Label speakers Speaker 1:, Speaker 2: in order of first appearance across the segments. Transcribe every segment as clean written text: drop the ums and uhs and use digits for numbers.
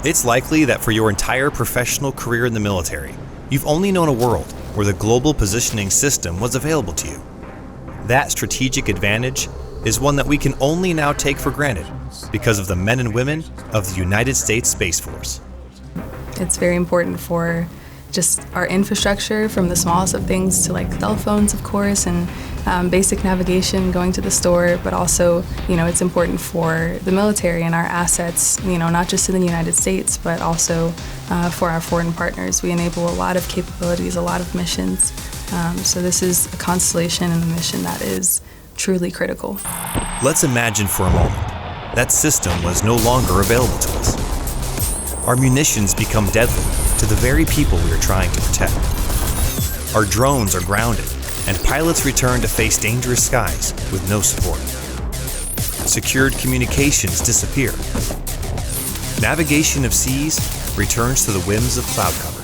Speaker 1: It's likely that for your entire professional career in the military, you've only known a world where the global positioning system was available to you. That strategic advantage is one that we can only now take for granted because of the men and women of the United States Space Force.
Speaker 2: It's very important for just our infrastructure, from the smallest of things to like cell phones, of course, and basic navigation, going to the store, but also, it's important for the military and our assets, not just in the United States, but also for our foreign partners. We enable a lot of capabilities, a lot of missions. So this is a constellation and a mission that is truly critical.
Speaker 1: Let's imagine for a moment that system was no longer available to us. Our munitions become deadly to the very people we are trying to protect. Our drones are grounded, and pilots return to face dangerous skies with no support. Secured communications disappear. Navigation of seas returns to the whims of cloud cover.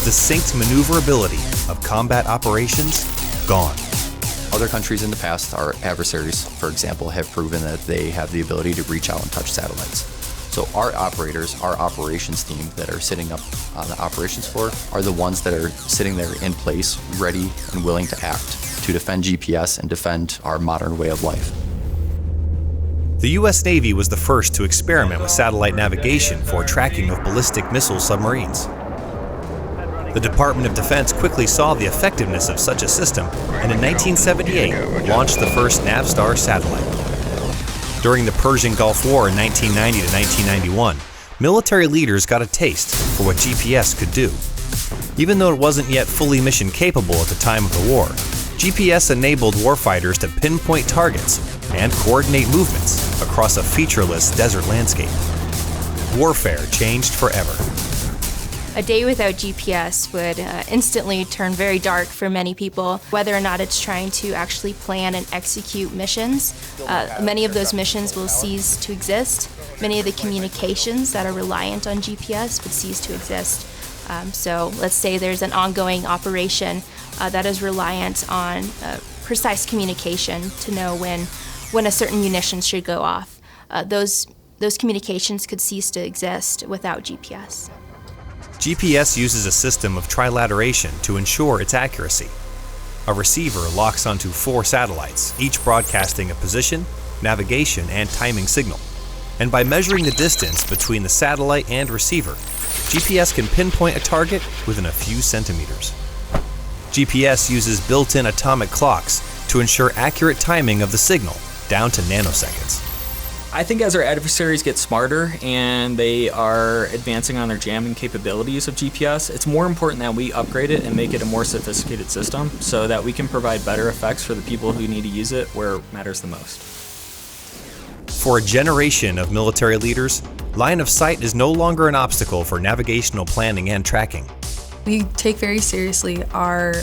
Speaker 1: The synced maneuverability of combat operations, gone.
Speaker 3: Other countries in the past, our adversaries, for example, have proven that they have the ability to reach out and touch satellites. So our operators, our operations team that are sitting up on the operations floor are the ones that are sitting there in place, ready and willing to act to defend GPS and defend our modern way of life.
Speaker 1: The U.S. Navy was the first to experiment with satellite navigation for tracking of ballistic missile submarines. The Department of Defense quickly saw the effectiveness of such a system and in 1978 launched the first Navstar satellite. During the Persian Gulf War in 1990 to 1991, military leaders got a taste for what GPS could do. Even though it wasn't yet fully mission capable at the time of the war, GPS enabled warfighters to pinpoint targets and coordinate movements across a featureless desert landscape. Warfare changed forever.
Speaker 4: A day without GPS would instantly turn very dark for many people, whether or not it's trying to actually plan and execute missions. Many of those missions will cease to exist. Many of the communications that are reliant on GPS would cease to exist. So let's say there's an ongoing operation that is reliant on precise communication to know when a certain munition should go off. Those communications could cease to exist without GPS.
Speaker 1: GPS uses a system of trilateration to ensure its accuracy. A receiver locks onto 4 satellites, each broadcasting a position, navigation, and timing signal. And by measuring the distance between the satellite and receiver, GPS can pinpoint a target within a few centimeters. GPS uses built-in atomic clocks to ensure accurate timing of the signal, down to nanoseconds.
Speaker 5: I think as our adversaries get smarter and they are advancing on their jamming capabilities of GPS, it's more important that we upgrade it and make it a more sophisticated system so that we can provide better effects for the people who need to use it where it matters the most.
Speaker 1: For a generation of military leaders, line of sight is no longer an obstacle for navigational planning and tracking.
Speaker 2: We take very seriously our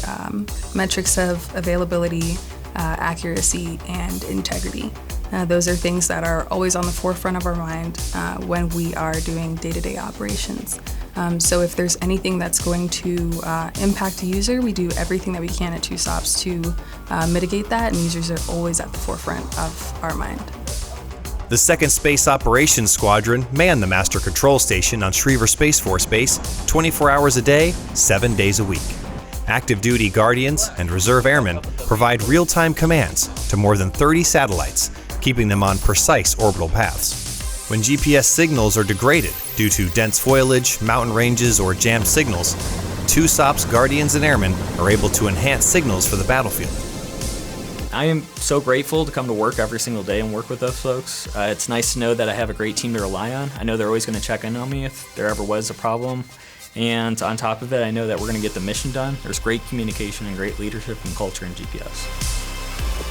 Speaker 2: metrics of availability, accuracy, and integrity. Those are things that are always on the forefront of our mind when we are doing day-to-day operations. So if there's anything that's going to impact a user, we do everything that we can at TwoSops to mitigate that, and users are always at the forefront of our mind.
Speaker 1: The 2nd Space Operations Squadron manned the Master Control Station on Schriever Space Force Base 24 hours a day, 7 days a week. Active duty Guardians and Reserve Airmen provide real-time commands to more than 30 satellites, keeping them on precise orbital paths. When GPS signals are degraded due to dense foliage, mountain ranges, or jammed signals, TwoSops Guardians and Airmen are able to enhance signals for the battlefield.
Speaker 5: I am so grateful to come to work every single day and work with those folks. It's nice to know that I have a great team to rely on. I know they're always going to check in on me if there ever was a problem. And on top of it, I know that we're going to get the mission done. There's great communication and great leadership and culture in GPS.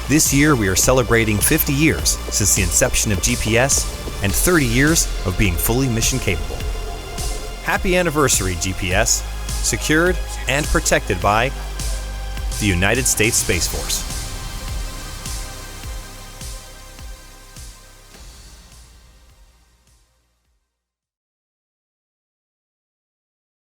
Speaker 1: This year, we are celebrating 50 years since the inception of GPS and 30 years of being fully mission capable. Happy anniversary, GPS, secured and protected by the United States Space Force.